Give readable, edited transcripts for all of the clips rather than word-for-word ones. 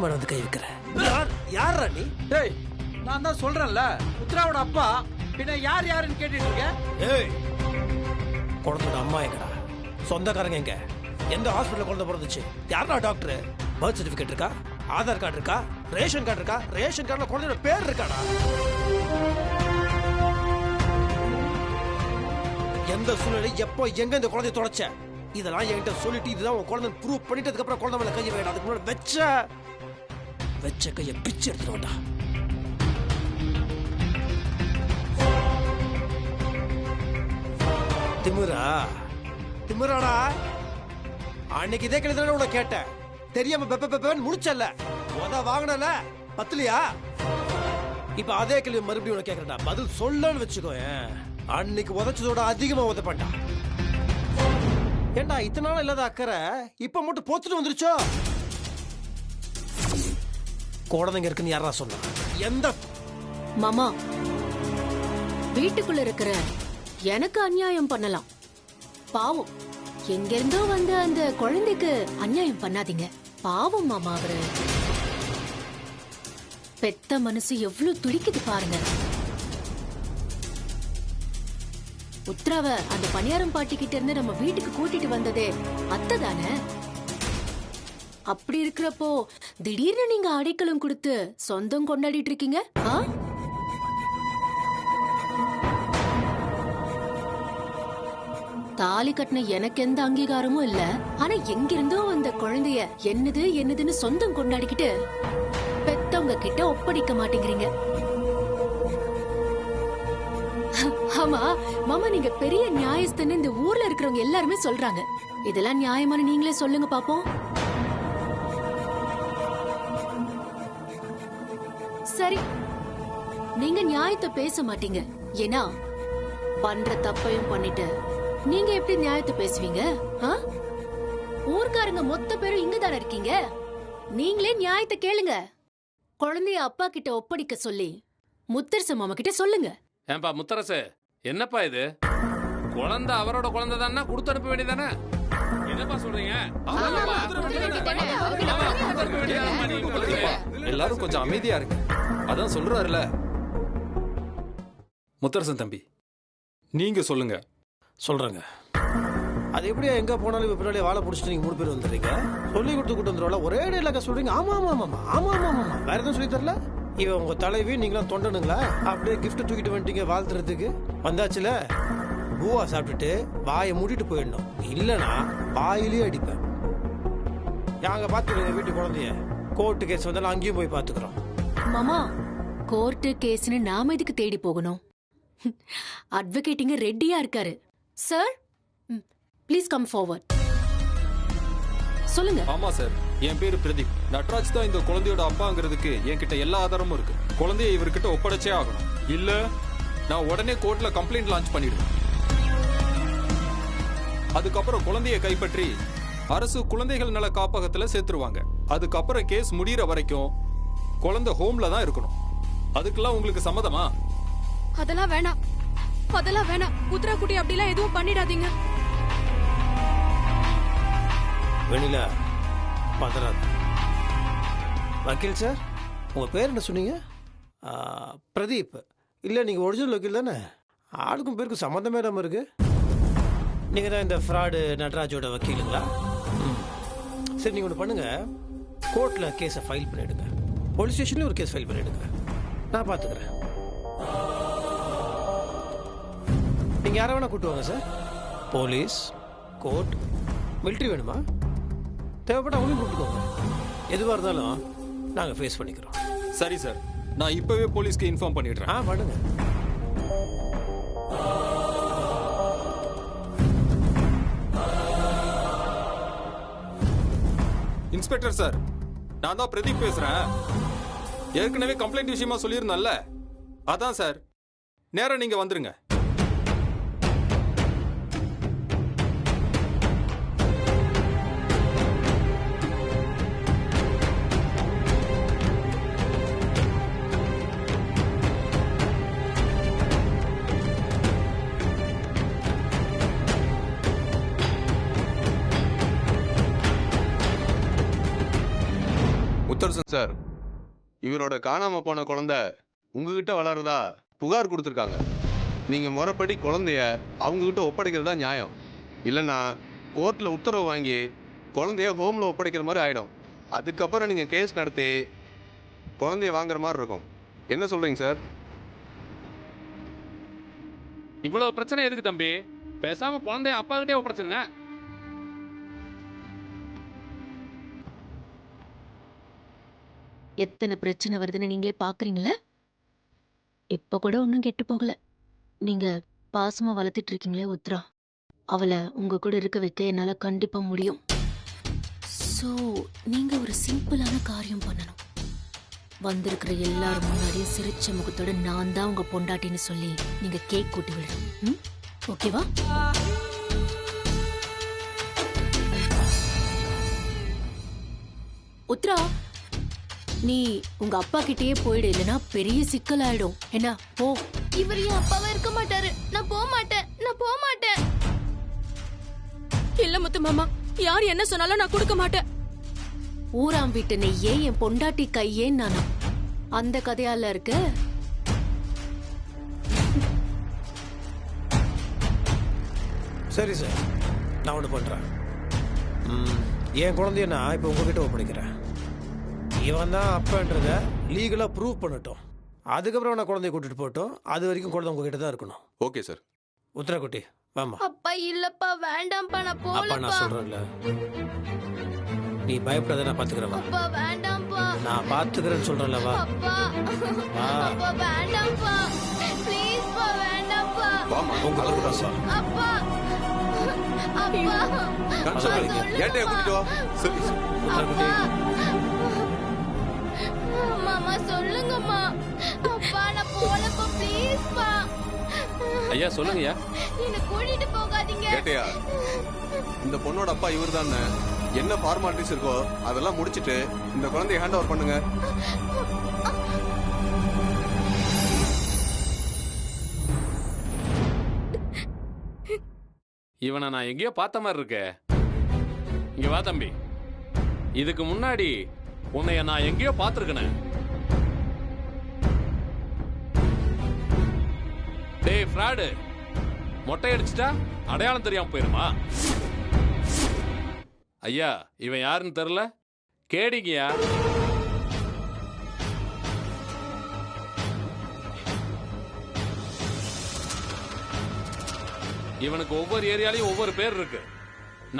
மேல வந்து கை வைக்கிற? யாரா நீ? டேய், நான் தான் சொல்றேன்ல, உத்ராவோட அப்பா. பின்ன யாருன்னு கேட்டுட்டு இருக்க? ஏய், குழந்தையோட அம்மா எங்கடா? சொந்தக்காரங்க எங்க? எந்த ஹாஸ்பிட்டல் குழந்தை பிறந்துச்சு? யாரா டாக்டர்? பர்த் சர்டிபிகேட் இருக்கா? ஆதார் கார்டு இருக்கா? ரேஷன் கார்டு இருக்கா? ரேஷன் கார்டுல குழந்தையோட பேர் இருக்காடா? எந்த சூழ்நிலை, எப்போ, எங்க இந்த குழந்தைய தொலைச்ச? இதெல்லாம் என்கிட்ட சொல்லிட்டு இதுதான் உன் குழந்தை ப்ரூவ் பண்ணிட்டதுக்கு அப்புறம் குழந்தை மேல கையை வேண்டாம். அதுக்கு முன்னாடி வச்ச கையை பிச்சு எடுத்துட்டு வேண்டாம். திமுறாடா. அன்னைக்கு இதே கிளத்துல உன்னை கேட்டேன். தெரியாம பெப்பன்னு முடிச்சல, வாங்கினல பத்துலியா? இப்ப அதே கேள்வி மறுபடியும் உனக்கு கேட்கறா. பதில் சொல்லன்னு வச்சுக்கோ. அன்னைக்கு உதச்சதோட அதிகமா உதப்பட்டா. ஏண்டா இத்தனை நாள் இல்லாத அக்கறை இப்ப மட்டும் போத்துட்டு வந்துருச்சோ? குழந்தைங்க இருக்குன்னு யாரா சொன்னா? எந்த மாமா வீட்டுக்குள்ள இருக்கிற எனக்கு அநியாயம் பண்ணலாம், பாவம் எங்க இருந்தோ வந்த அந்த குழந்தைக்கு அநியாயம் பண்ணாதீங்க. பாவம் மாமா, அவரு பெத்த மனசு எவ்வளவு துடிக்குது பாருங்க. உத்ராவ அந்த பணியாரம் பாட்டி கிட்ட இருந்து நம்ம வீட்டுக்கு கூட்டிட்டு வந்ததே அத்தை தானே? அப்படி இருக்கிறப்போ திடீர்னு நீங்க அடைக்கலம் கொடுத்து சொந்தம் கொண்டாடிட்டு இருக்கீங்க. தாலி கட்டின எனக்கு எந்த அங்கீகாரமும் இல்ல, ஆனா எங்கிருந்தோ அந்த குழந்தைய என்னதுன்னு சொந்தம் கொண்டாடிக்கிட்டு பெத்தவங்க கிட்ட ஒப்படைக்க மாட்டேங்கிறீங்க. ஆமா மாமா, நீங்க பெரிய நியாயஸ்தன்னு இந்த ஊர்ல இருக்கிறவங்க எல்லாருமே சொல்றாங்க. இதெல்லாம் நியாயமான நீங்களே சொல்லுங்க பாப்போம். சரி, நீங்க நியாயத்தை பேச மாட்டீங்க, ஏன்னா பண்ற தப்பையும் பண்ணிட்டு நீங்க எப்படி நியாயத்தை பேசுவீங்க? ஊர்க்காரங்க மொத்த பேரும் இங்கதானே இருக்கீங்க. நீங்களே நியாயத்தை கேளுங்க. குழந்தைய அப்பா கிட்ட ஒப்படைக்க சொல்லி முத்தரசு மாமா கிட்ட சொல்லுங்க. ஏன்பா முத்தரசு, என்னப்பா இது? குழந்தை அவரோட குழந்தை தானே, கொடுத்து அனுப்ப வேண்டியதானே? என்னப்பா சொல்றீங்க? எல்லாரும் கொஞ்சம் அமைதியா இருக்கு. அதான் சொல்றாருல முத்தரசன் தம்பி, நீங்க சொல்லுங்க. சொல்றாங்க. அது எப்படியா எங்க போனாலும் பின்னாடி வாழை பிடிச்சிட்டு நீங்க 3 பேர் வந்துடுறீங்க. சொல்லி கொடுத்து கூட்டு வந்துருவாங்க. ஒரே இடையில சொல்றீங்க. ஆமா ஆமா ஆமா ஆமா ஆமா ஆமா. வேற எதுவும் சொல்லி தரல? இவன் உங்க தலைவி, நீங்களாம் தொண்டனுங்களா? அப்படியே கிஃப்ட் தூக்கிட்டு வந்துட்டீங்க வாழ்த்துறதுக்கு. வந்தாச்சுல, பூவா சாப்பிட்டுட்டு வாயை மூடிட்டு போயிடணும். இல்லனா வாயிலே அடிப்பேன். நாங்க பாத்துக்கிறோங்க வீட்டு குழந்தைய. கோர்ட்டு கேஸ் வந்தாலும் அங்கேயும் போய் பாத்துக்கிறோம். மாமா, கோர்ட்டு கேஸ்னு நாம இதுக்கு தேடி போகணும். அட்வொகேட்டிங்க ரெடியா இருக்காரு. Sir, please come forward. சொல்லுங்க. ஆமா சார், என் பேரு பிரதீப். நட்ராஜ் தான் இந்த குழந்தையோட அப்பாங்கிறதுக்கு என்கிட்ட எல்லா ஆதாரமும் இருக்கு. குழந்தைய இவர்கிட்ட ஒப்படைச்சே ஆகணும். இல்ல நான் உடனே கோர்ட்ல கம்ப்ளைண்ட் லான்ச் பண்ணிடுவேன். அதுக்கப்புறம் குழந்தைய கைப்பற்றி அரசு குழந்தைகள் நல காப்பகத்துல சேர்த்துருவாங்க. அதுக்கப்புறம் கேஸ் முடியற வரைக்கும் குழந்தை ஹோம்ல தான் இருக்கணும். அதுக்கெல்லாம் உங்களுக்கு சம்மதமா? அதெல்லாம் வேணாம், அதெல்லாம் வேணாம். உத்ரா குட்டி அப்படிலாம் எதுவும் பண்ணிடாதீங்க. வெண்ணிலா, பதறாத. வக்கீல் சார், உங்க பேர் என்ன சொன்னீங்க? பிரதீப். இல்ல, நீங்க ஒரிஜினல் வக்கீல் தானே? ஆளுக்கும் பேருக்கும் சம்மந்தமே இல்லாம இருக்கு. நீங்க தான் இந்த ஃப்ராடு நட்ராஜோட வக்கீலுங்களா? சரி, நீங்க ஒன்று பண்ணுங்க. கோர்ட்ல கேஸை ஃபைல் பண்ணிடுங்க. போலீஸ் ஸ்டேஷன்லயும் ஒரு கேஸ் ஃபைல் பண்ணிடுங்க. நான் பாத்துக்கிறேன். நீங்க யாரை வேணா கூட்டு வாங்க சார். போலீஸ், கோர்ட், மிலிட்ரி வேணுமா? தேவைப்பட்ட அவங்களையும் கூப்பிட்டுக்கோங்க. எதுவாக இருந்தாலும் நாங்கள் ஃபேஸ் பண்ணிக்கிறோம். சரி சார், நான் இப்பவே போலீஸ்க்கு இன்ஃபார்ம் பண்ணிடுறேன். பண்ணுங்க. இன்ஸ்பெக்டர் சார், நான் தான் பிரதீப் பேசுறேன். ஏற்கனவே கம்ப்ளைண்ட் விஷயமா சொல்லியிருந்தேன்ல, அதான் சார். நேரா நீங்க வந்துருங்க. முத்தரசன் சார், இவரோட காணாம போன குழந்தை உங்ககிட்ட வளருதா புகார் கொடுத்துருக்காங்க. நீங்க முறைப்படி குழந்தைய அவங்க கிட்ட ஒப்படைக்கிறதா நியாயம். இல்லைன்னா கோர்ட்ல உத்தரவு வாங்கி குழந்தைய ஹோம்ல ஒப்படைக்கிற மாதிரி ஆயிடும். அதுக்கப்புறம் நீங்க கேஸ் நடத்தி குழந்தைய வாங்குற மாதிரி இருக்கும். என்ன சொல்றீங்க சார்? இவ்வளவு பிரச்சனை எதுக்கு தம்பி? பேசாம குழந்தைய அப்பா கிட்டே ஒப்படைச்சிருங்க. எத்தனை பிரச்சனை வருதுன்னு நீங்களே பாக்குறீங்களே. இப்ப கூட ஒன்னும் கெட்டு போகல. நீங்க பாசமா வளர்த்துட்டு இருக்கீங்களே உத்ரா, அவளை உங்க கூட இருக்க வைக்க என்னால கண்டிப்பா முடியும். சோ நீங்க ஒரு சிம்பிளான காரியம் பண்ணணும். வந்திருக்கிற எல்லாரும் முன்னாடியும் சிரிச்ச முகத்தோட நான் தான் உங்க பொண்டாட்டின்னு சொல்லி நீங்க கேக் கூட்டி விடணும். ஓகேவா? உத்ரா, நீ உங்க அப்பா கிட்டயே போயிடு, இல்லனா பெரிய சிக்கல் ஆயிடும். என்ன போ. இவர் என் அப்பாவா இருக்க மாட்டாரு. நான் போக மாட்டேன். இல்ல முத்து மாமா, யார் என்ன சொன்னாலும் நான் கொடுக்க மாட்டேன். ஊராம் வீட்டு நெய்யே என் பொண்டாட்டி கையே நானா? அந்த கதையால இருக்கு. சரி சார், நான் ஒன்று பண்ணுறேன். என் குழந்தைய நான் இப்போ உங்ககிட்ட ஒப்படைக்கிறேன். இவன் தான் அப்பன்றத லீகலாக ப்ரூவ் பண்ணட்டும். அதுக்கப்புறம் நான் குழந்தைய கூட்டிட்டு போட்டோம். அது வரைக்கும் குழந்தை உங்ககிட்ட தான் இருக்கணும். Okay sir. உத்தரா குட்டி வாமா. அப்பா இல்லப்பா, வேண்டாம்ப்பா, நான் அப்பா போலப்பா. நான் சொல்றேன்ல, நீ பயப்படாத, நான் பாத்துக்கிறேன். வா, அப்பா வேண்டாம்ப்பா. நான் பாத்துக்கிறேன்னு சொல்றேன்ல. வா அப்பா வா. அப்பா வேண்டாம்ப்பா, ப்ளீஸ்ப்பா, வேண்டாம்ப்பா. வாமா, உங்க கூட பேசலாம். அப்பா அப்பா ஏன்டா கூட்டிட்டு வா. சரி உத்தரா குட்டி. மாமா சொல்லுங்கம்மா. அப்பா நான் போலப்பா, ப்ளீஸ்ப்பா. ஐயா சொல்லுங்கய்யா. என்ன கூட்டிட்டு போகாதீங்க. கேட்டியா? இந்த பொண்ணோட அப்பா இவர் தானே. என்ன ஃபார்மாலிட்டிஸ் இருக்கோ அதெல்லாம் முடிச்சிட்டு இந்த குழந்தைய ஹேண்ட் ஓவர் பண்ணுங்க. இவனை நான் எங்கேயோ பார்த்த மாதிரி இருக்கே. இங்க வா தம்பி. இதுக்கு முன்னாடி உன்னைய நான் எங்கேயோ பார்த்திருக்கேன். டேய் ஃப்ராடு, மொட்டை அடிச்சுட்டா அடையாளம் தெரியாம போயிருமா? ஐயா, இவன் யாருன்னு தெரியல. கேடிங்கயா. இவனுக்கு ஒவ்வொரு ஏரியாலையும் ஒவ்வொரு பேர் இருக்கு.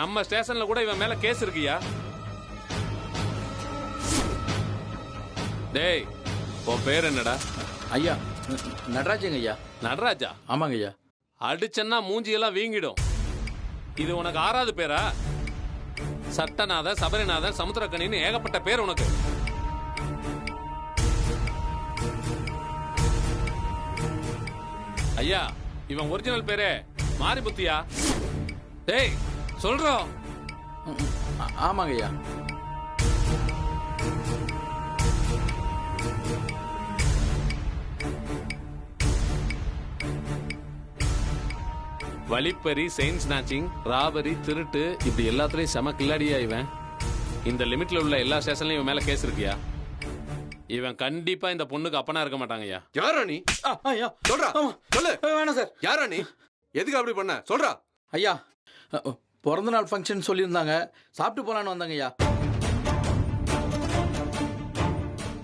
நம்ம ஸ்டேஷன்ல கூட இவன் மேல கேஸ் இருக்குயா. டேய், உன் பேர் என்னடா? ஐயா நடராஜங்க ஐயா. நடராஜா? ஆமாங்க ஐயா. அடிச்சன்னா மூஞ்சியெல்லாம் வீங்கிடும். இது உனக்கு 6வது பேரா? சட்டநாத, சபரிநாதன், சமுத்திரக்கணின்னு ஏகப்பட்ட பேர் உனக்கு. ஐயா, இவன் ஒரிஜினல் பேரே மாரிபுத்தியா? டேய் சொல்றோம். ஆமாங்க ஐயா. வழிப்பறி, செயின் ஸ்நாச்சிங், ராபரி, திருட்டு, இப்படி எல்லாத்துலயும் செம கில்லாடியா இவன். இந்த லிமிட்ல உள்ள எல்லா ஸ்டேஷன்லயும் இவன் மேல கேஸ் இருக்குயா. இவன் கண்டிப்பா இந்த பொண்ணுக்கு அப்பனா இருக்க மாட்டாங்கய்யா. யாரா நீ? ஐயா சொல்றா. சொல்லு. வேணாம் சார். யாரா நீ? எதுக்கு அப்படி பண்ண? சொல்றா. ஐயா பிறந்த நாள் ஃபங்க்ஷன் சொல்லியிருந்தாங்க, சாப்பிட்டு போலான்னு வந்தாங்க ஐயா.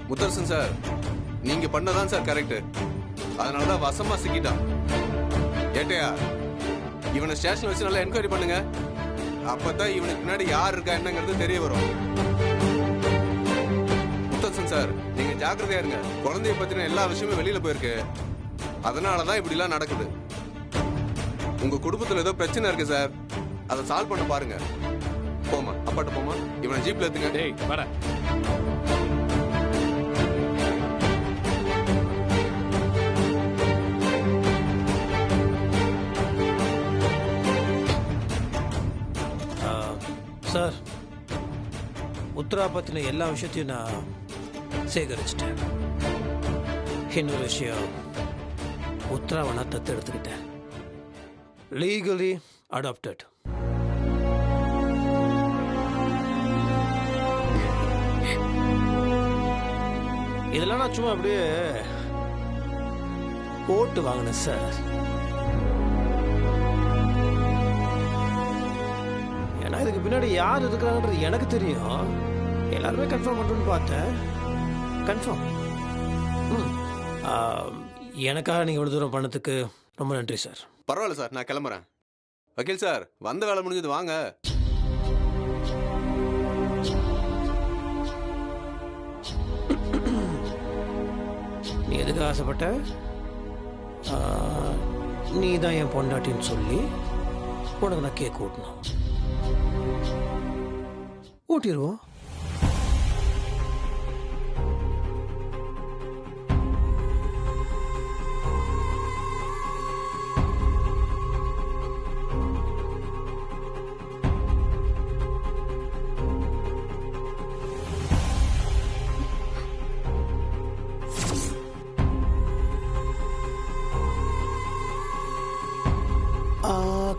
முத்தரசன் சார், நீங்க பண்ணதான் சார் கரெக்ட். அதனாலதான் வசமா சிக்கிட்டான். ஏட்டையா, இவனை ஸ்டேஷன் வச்சு நல்லா என்கொயரி பண்ணுங்க. அப்பதான் இவனுக்கு பின்னாடி யார் இருக்கா என்னங்கிறது தெரிய வரும். முத்தரசன் சார், நீங்க ஜாக்கிரதையா இருங்க. குழந்தைய பத்தின எல்லா விஷயமும் வெளியில போயிருக்கு. அதனாலதான் இப்படி எல்லாம் நடக்குது. உங்க குடும்பத்துல ஏதோ பிரச்சனை இருக்கு சார், அதை சால்வ் பண்ண பாருங்க. போமா, அப்பாட்ட போமா. இவனை ஜீப்ல ஏத்துங்க. டேய் வாடா. சார், உத்தரா பத்தின எல்லா விஷயத்தையும் நான் சேகரிச்சிட்டேன். இன்னொரு விஷயம், உத்தராவை நான் தத்து எடுத்துக்கிட்டேன். Legally adopted. இதெல்லாம் நான் சும்மா அப்படியே போட்டு வாங்கினேன் சார். ஏன்னா இதுக்கு பின்னாடி யார் இருக்கிறாங்கன்றது எனக்கு தெரியும். எல்லாருமே கன்ஃபார்ம் பண்ணுன்னு பார்த்தேன். கன்ஃபார்ம். எனக்காக நீங்கள் இவ்வளோ தூரம் பண்ணதுக்கு ரொம்ப நன்றி சார். பரவாயில்ல சார், நான் கிளம்புறேன். வக்கீல் சார், வந்த வேலை முடிஞ்சது, வாங்க. நீ எதுக்கு ஆசைப்பட்ட? நீ தான் என் பொண்டாட்டின்னு சொல்லி உனக்கு நான் கேக் ஊட்டணும். ஊட்டிடுவோம்.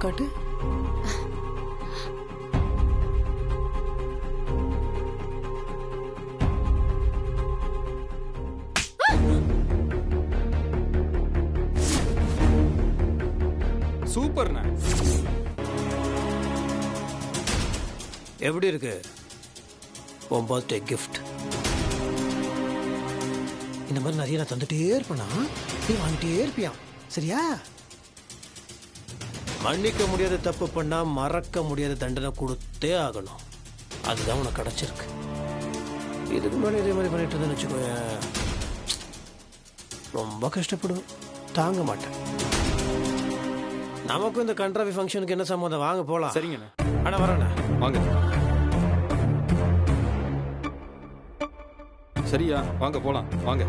காட்டு. சூப்பர்ண்ணா. எப்படி இருக்கு உன் பர்த்டே கிஃப்ட்? இந்த மாதிரி நிறைய நான் தந்துட்டே இருப்பேனா, நீ வாங்கிட்டே இருப்பியான். சரியா? மன்னிக்க முடியாத தப்பு பண்ணா மறக்க முடியாத தண்டனை கொடுத்தே ஆகணும். அதுதான் உனக்கு கிடைச்சிருக்கு. இதுக்கு முன்னாடி இதே மாதிரி பண்ணிட்டு இருந்தேன்னு வச்சுக்கோய, ரொம்ப கஷ்டப்படுவேன், தாங்க மாட்டேன். நமக்கும் இந்த கண்ட்ராவி ஃபங்க்ஷனுக்கு என்ன சம்மந்தம்? வாங்க போலாம். சரிங்கண்ணா. அண்ணா வரேண்ணா. வாங்க. சரியா, வாங்க போலாம், வாங்க.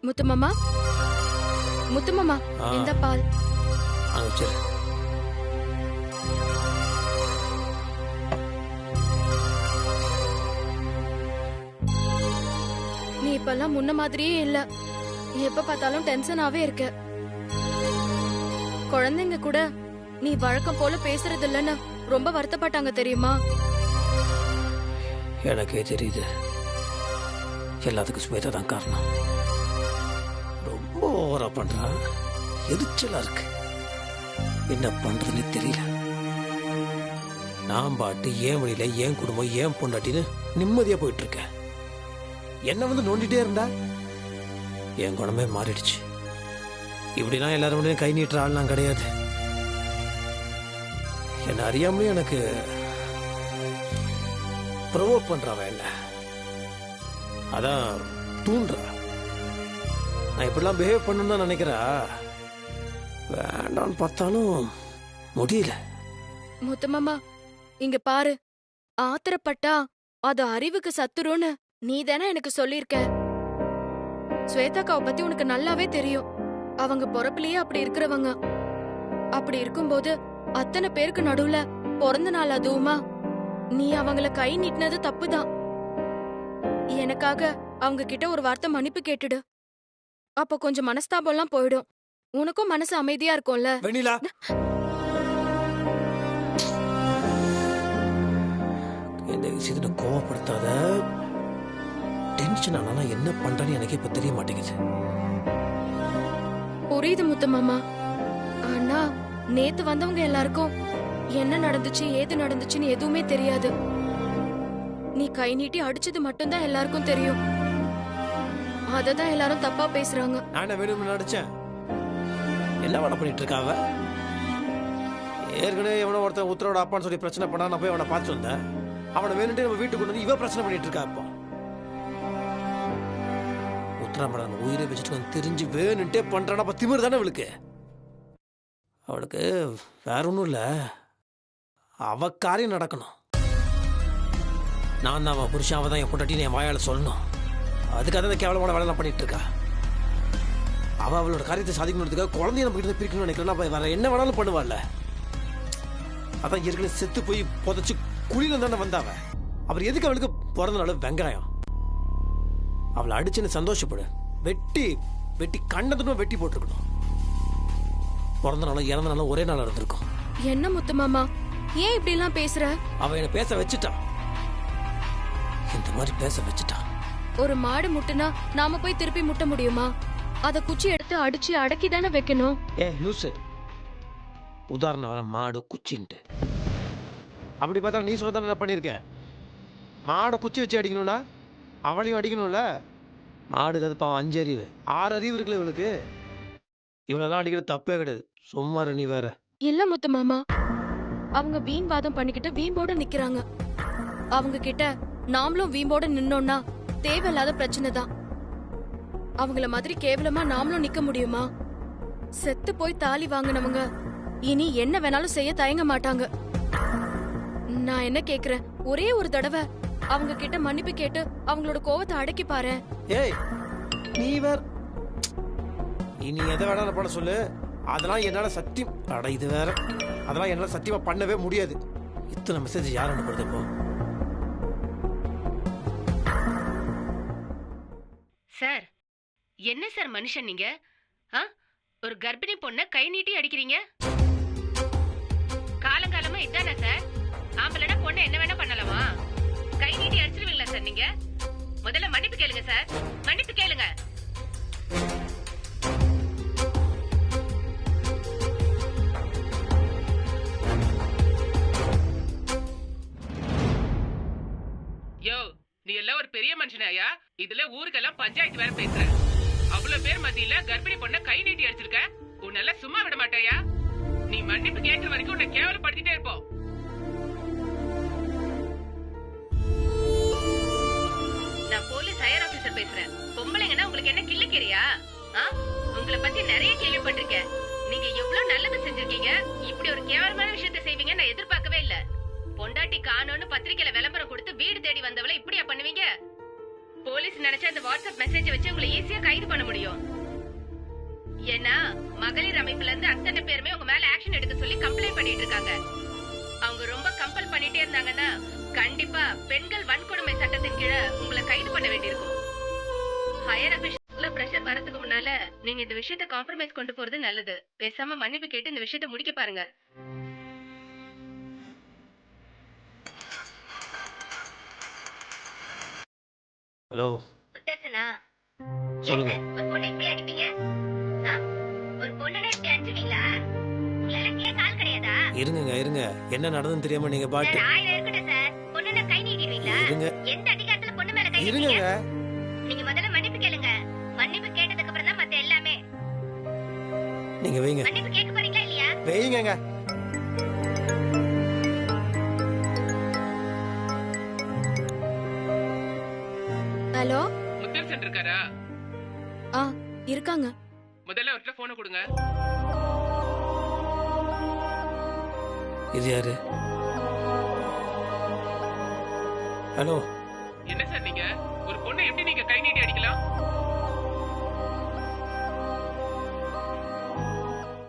முத்துமாமா, முத்துமாமா, இந்த பால். சரி. நீ இப்பெல்லாம் முன்ன மாதிரியே இல்ல. எப்ப பார்த்தாலும் டென்ஷனாவே இருக்க. குழந்தைங்க கூட நீ வழக்கம் போல பேசுறது இல்லன்னு ரொம்ப வருத்தப்பட்டாங்க தெரியுமா? எனக்கே தெரியுது. எல்லாத்துக்கும் ஸ்வேதா தான் காரணம். ரொம்ப ஓவரா பண்றா, எரிச்சலா இருக்கு. என்ன பண்றதுன்னு தெரியல. நான் பாட்டு ஏன் வழியில ஏன் குடும்பம் ஏன் பொண்டாட்டின்னு நிம்மதியா போயிட்டு இருக்கேன். என்ன வந்து நோண்டிட்டே இருந்தா என் குணமே மாறிடுச்சு. இப்படிலாம் எல்லாரும் கை நீட்டுற ஆள் நான் கிடையாது. என்ன அறியாமலே எனக்கு ப்ரொவோக் பண்றவ என்ன, அதான் தூண்டுறா. நான் இப்படிலாம் பிஹேவ் பண்ணணும்னு தான் நினைக்கிறா. வேண்டான்னு பார்த்தாலும் முடியல. முத்துமாமா, இங்க பாரு. ஆத்திரப்பட்டா அது அறிவுக்கு சத்துருன்னு நீ தானே எனக்கு சொல்லிருக்க. ஸ்வேதாக்காவை பத்தி உனக்கு நல்லாவே தெரியும். அவங்க பொறப்புலயே அப்படி இருக்கிறவங்க. அப்படி இருக்கும்போது அத்தனை பேருக்கு நடுவுல பிறந்த நாள் அதுவுமா நீ அவங்கள கை நீட்டினது தப்புதான். எனக்காக அவங்க கிட்ட ஒரு வார்த்தை மன்னிப்பு கேட்டுடு. அப்ப கொஞ்சம் மனஸ்தாபம் எல்லாம் போயிடும். உனக்கும் மனசு அமைதியா இருக்கும்ல. வெண்ணிலா, இந்த விஷயத்துல கோவப்படுத்தாத. டென்ஷன் ஆனா என்ன பண்றேன்னு எனக்கு இப்ப தெரிய மாட்டேங்குது. புரியுது முத்துமாமா. ஆனா நேத்து வந்தவங்க எல்லாருக்கும் என்ன நடந்துச்சு ஏது நடந்துச்சுன்னு எதுவுமே தெரியாது. நீ கை நீட்டி அடிச்சது மட்டும்தான் எல்லாருக்கும் தெரியும். அததான் எல்லாரும் தப்பா பேசுறாங்க. நான் வேணும்னு நடிச்சேன். என்ன வேலை பண்ணிட்டு இருக்காவ? ஏற்கனவே எவனோ ஒருத்தன் உத்தரவோட அப்பான்னு சொல்லி பிரச்சனை பண்ணா நான் போய் அவனை பார்த்து வந்தேன். அவனை வேணுட்டு நம்ம வீட்டுக்கு கொண்டு வந்து இவ பிரச்சனை பண்ணிட்டு இருக்கா. இப்போ உத்தரா உயிரை வச்சுட்டு வந்து தெரிஞ்சு வேணுட்டே பண்றானா. அப்ப திமிர் தானே அவளுக்கு. அவளுக்கு வேற ஒன்றும் இல்லை, அவ காரியம் நடக்கணும். நான் தான் அவன் புருஷன், அவ தான் என் பொண்டாட்டின்னு என் வாயால சொல்லணும். அதுக்காக தான் கேவலமான வேலை பண்ணிட்டு இருக்கா. அவளோட காரியத்தை சாதிக்கணுன்றதுக்காக குழந்தைய நம்ம கிட்ட பிரிக்கணும்னு நினைக்கிறேன்னா வேற என்ன வேணாலும் பண்ணுவாள்ல. அதான் ஏற்கனவே செத்து போய் புதைச்சு குழியில தானே வந்தாவ. அவர் எதுக்கு அவளுக்கு பிறந்த நாள் வெங்காயம்? அவளை அடிச்சுன்னு சந்தோஷப்படு. வெட்டி வெட்டி கண்டதும் வெட்டி போட்டுருக்கணும். பிறந்த நாளும் இறந்த நாளும் ஒரே நாள் இருந்திருக்கும். என்ன முத்து மாமா ஏன் இப்படி எல்லாம் பேசுற? அவ என்ன பேச வச்சுட்டான். இந்த மாதிரி பேச வச்சுட்டான். ஒரு மாடு முட்டுனா நாம போய் திருப்பி முட்ட முடியுமா? அத குச்சி எடுத்து அடிச்சு அடக்கி தானே வைக்கணும். லூசு, உதாரணம் வர மாடு குச்சின்ட்டு. அப்படி பார்த்தா நீ சொல்லதான் என்ன பண்ணிருக்க? மாடை குச்சி வச்சு அடிக்கணும்னா அவளையும் அடிக்கணும்ல. மாடு அது பாவம் 5 அறிவு 6 அறிவு இருக்குல்ல இவளுக்கு. இவளெல்லாம் அடிக்கிறது தப்பே கிடையாது. சும்மா நீ வேற. இல்ல முத்து மாமா, அவங்க வீண் வாதம் பண்ணிக்கிட்டு வீம்போட நிக்கிறாங்க. அவங்க கிட்ட நாமளும் வீம்போட நின்னோம்னா தேவையில்லாத பிரச்சனை தான். அவங்கள மாதிரி கேவலமா நாமளும் நிக்க முடியுமா? செத்து போய் தாலி வாங்கினவங்க இனி என்ன வேணாலும் செய்ய தயங்க மாட்டாங்க. நான் என்ன கேக்குறேன், ஒரே ஒரு தடவை அவங்க கிட்ட மன்னிப்பு கேட்டு அவங்களோட கோவத்தை அடக்கி பாரு. ஏய் நீ வேற. இனி எதை வேணாலும் பண்ண சொல்லு. அதெல்லாம் என்னால சத்தியம். அட இது வேற. அதெல்லாம் என்னால சத்தியமா பண்ணவே முடியாது. இத்தனை மெசேஜ் யார் அனுப்புறது இப்போ? சார், என்ன சார் மனுஷன் நீங்க? ஒரு கர்ப்பிணி பொண்ண கை நீட்டி அடிக்கிறீங்க. காலங்காலமா இதானா சார்? ஆம்பளனா பொண்ணு என்ன வேணா பண்ணலாமா? கை நீட்டி அடிச்சிருவீங்களா சார் நீங்க? முதல்ல மன்னிப்பு கேளுங்க சார், மன்னிப்பு கேளுங்க. யோ, நீ எல்லாம் ஒரு பெரிய மனுஷனாயா? இதுல ஊருக்கெல்லாம் பஞ்சாயத்து வேற பேசுற. அவ்வளவு பேர் மத்தியில கர்ப்பிணி பொண்ண கை நீட்டி அடிச்சிருக்க. உன்னெல்லாம் சும்மா விட மாட்டாயா? நீ மன்னிப்பு கேட்கிற வரைக்கும் உன்னை கேவலப்படுத்திட்டே இருப்போம். நான் போலீஸ் ஹையர் ஆபீசர் பேசுறேன். பொம்பளைங்கன்னா உங்களுக்கு என்ன கிள்ளுக்கிறியா? உங்களை பத்தி நிறைய கேள்விப்பட்டிருக்கேன். நீங்க எவ்வளவு நல்லது செஞ்சிருக்கீங்க. இப்படி ஒரு கேவலமான விஷயத்தை செய்வீங்க நான் எதிர்பார்க்கவே இல்ல. பொண்டாட்டி காணோன்னு பத்திரிக்கையில விளம்பரம் கொடுத்து வீடு தேடி வந்தவளை இப்படியா பண்ணுவீங்க? போலீஸ் நினைச்சா இந்த வாட்ஸ்அப் மெசேஜ் வச்சு உங்களை ஈஸியா கைது பண்ண முடியும். ஏன்னா மகளிர் அமைப்புல இருந்து அத்தனை பேருமே உங்க மேல ஆக்ஷன் எடுக்க சொல்லி கம்ப்ளைண்ட் பண்ணிட்டு இருக்காங்க. அவங்க ரொம்ப கம்பல் பண்ணிட்டே இருந்தாங்கன்னா கண்டிப்பா பெண்கள் வன்கொடுமை சட்டத்தின் கீழே உங்களை கைது பண்ண வேண்டியிருக்கும். ஹையர் அபிஷியல்ல பிரஷர் வரதுக்கு முன்னால நீங்க இந்த விஷயத்தை காம்ப்ரமைஸ் கொண்டு போறது நல்லது. பேசாம மன்னிப்பு கேட்டு இந்த விஷயத்தை முடிக்க பாருங்க. ஹலோ சொல்லுங்க. இருங்க இருங்க, என்ன நடந்ததுன்னு தெரியாம நீங்க பாட்டு இருங்க இருங்க. நீங்க முதல்ல மன்னிப்பு கேளுங்க. மன்னிப்பு கேட்டதுக்கு அப்புறம் தான் மத்த எல்லாமே. நீங்க வைங்க. மன்னிப்பு கேட்க போறீங்களா இல்லையா? வைங்க. ஹலோ, முத்தரசன் இருக்காரா? இருக்காங்க. முதல்ல அவர்கிட்ட போனை கொடுங்க. இது யாரு? ஹலோ